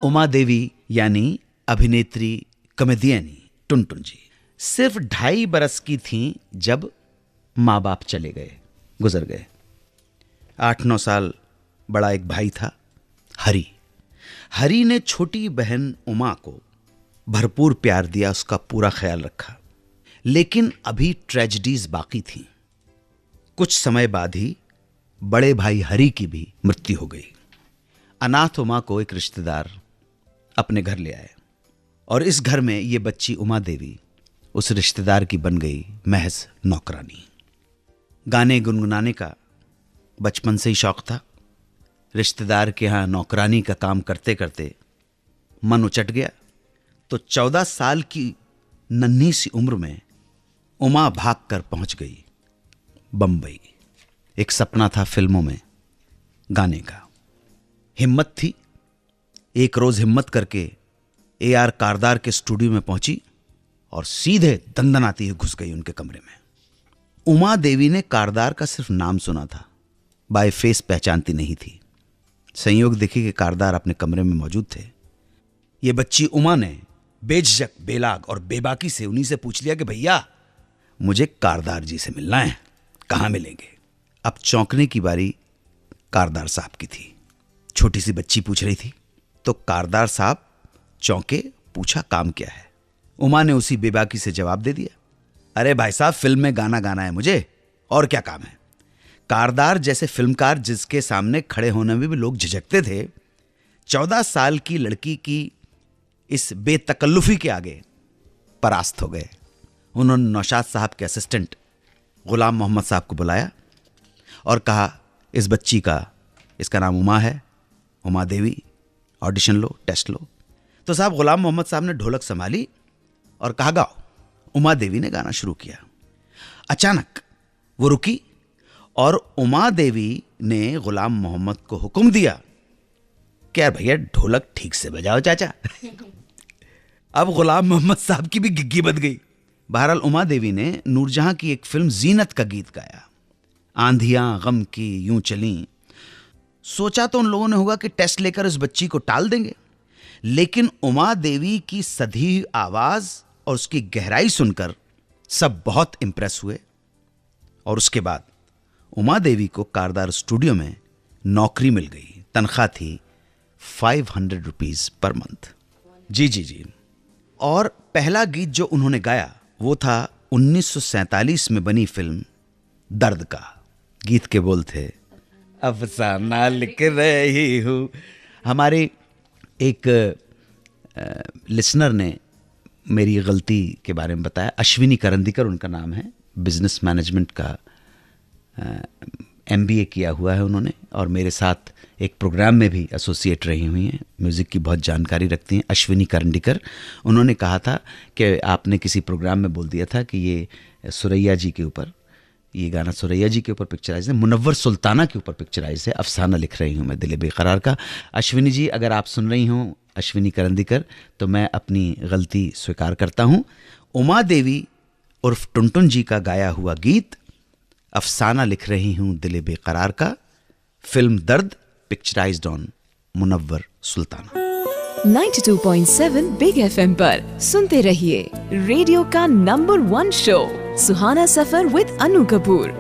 उमा देवी यानी अभिनेत्री कॉमेडियन टुनटुन जी सिर्फ 2.5 बरस की थीं जब माँ बाप चले गए, गुजर गए। 8-9 साल बड़ा एक भाई था, हरी। हरी ने छोटी बहन उमा को भरपूर प्यार दिया, उसका पूरा ख्याल रखा। लेकिन अभी ट्रेजेडीज बाकी थीं। कुछ समय बाद ही बड़े भाई हरी की भी मृत्यु हो गई। अनाथ उमा को एक रिश्तेदार अपने घर ले आए और इस घर में ये बच्ची उमा देवी उस रिश्तेदार की बन गई महज नौकरानी। गाने गुनगुनाने का बचपन से ही शौक था। रिश्तेदार के यहाँ नौकरानी का काम करते करते मन उचट गया तो 14 साल की नन्ही सी उम्र में उमा भागकर पहुंच गई बंबई। एक सपना था फिल्मों में गाने का, हिम्मत थी। एक रोज हिम्मत करके AR कारदार के स्टूडियो में पहुंची और सीधे दंदनाती हुई घुस गई उनके कमरे में। उमा देवी ने कारदार का सिर्फ नाम सुना था, बाय फेस पहचानती नहीं थी। संयोग देखी कि कारदार अपने कमरे में मौजूद थे। ये बच्ची उमा ने बेझिझक, बेलाग और बेबाकी से उन्हीं से पूछ लिया कि भैया मुझे कारदार जी से मिलना है, कहां मिलेंगे। अब चौंकने की बारी कारदार साहब की थी। छोटी सी बच्ची पूछ रही थी तो कारदार साहब चौंके, पूछा काम क्या है। उमा ने उसी बेबाकी से जवाब दे दिया, अरे भाई साहब फिल्म में गाना गाना है मुझे, और क्या काम है। कारदार जैसे फिल्मकार जिसके सामने खड़े होने में भी लोग झिझकते थे, 14 साल की लड़की की इस बेतकल्लुफी के आगे परास्त हो गए। उन्होंने नौशाद साहब के असिस्टेंट गुलाम मोहम्मद साहब को बुलाया और कहा, इस बच्ची का, इसका नाम उमा है, उमा देवी, ऑडिशन लो, टेस्ट लो। तो साहब गुलाम मोहम्मद साहब ने ढोलक संभाली और कहा गाओ। उमा देवी ने गाना शुरू किया। अचानक वो रुकी और उमा देवी ने गुलाम मोहम्मद को हुक्म दिया, क्या भैया ढोलक ठीक से बजाओ चाचा। अब गुलाम मोहम्मद साहब की भी गिग्गी बज गई। बहरहाल उमा देवी ने नूरजहां की एक फिल्म जीनत का गीत गाया, आंधियां गम की यूं चली। सोचा तो उन लोगों ने होगा कि टेस्ट लेकर इस बच्ची को टाल देंगे, लेकिन उमा देवी की सधी आवाज और उसकी गहराई सुनकर सब बहुत इंप्रेस हुए। और उसके बाद उमा देवी को कारदार स्टूडियो में नौकरी मिल गई। तनख्वाह थी 500 रुपीज पर मंथ। जी। और पहला गीत जो उन्होंने गाया वो था 1947 में बनी फिल्म दर्द का। गीत के बोल थे, अफसाना लिख रही हूं। हमारे एक लिसनर ने मेरी गलती के बारे में बताया। अश्विनी करंदीकर उनका नाम है, बिजनेस मैनेजमेंट का MBA किया हुआ है उन्होंने और मेरे साथ एक प्रोग्राम में भी एसोसिएट रही हुई हैं, म्यूज़िक की बहुत जानकारी रखती हैं। अश्विनी करंदीकर, उन्होंने कहा था कि आपने किसी प्रोग्राम में बोल दिया था कि ये सुरैया जी के ऊपर, ये गाना सुरैया जी के ऊपर पिक्चराइज है, मुनव्वर सुल्ताना के ऊपर पिक्चराइज है, अफसाना लिख रही हूँ मैं दिल बेकरार का। अश्विनी जी अगर आप सुन रही हों, अश्विनी करंदीकर, तो मैं अपनी गलती स्वीकार करता हूँ। उमा देवी उर्फ टुनटुन जी का गाया हुआ गीत अफसाना लिख रही हूँ दिल बेकरार का, film Dard, picturised on Munawwar Sultana. 92.7 big FM पर सुनते रहिए रेडियो का number 1 show Suhana Safar with Anu Kapoor.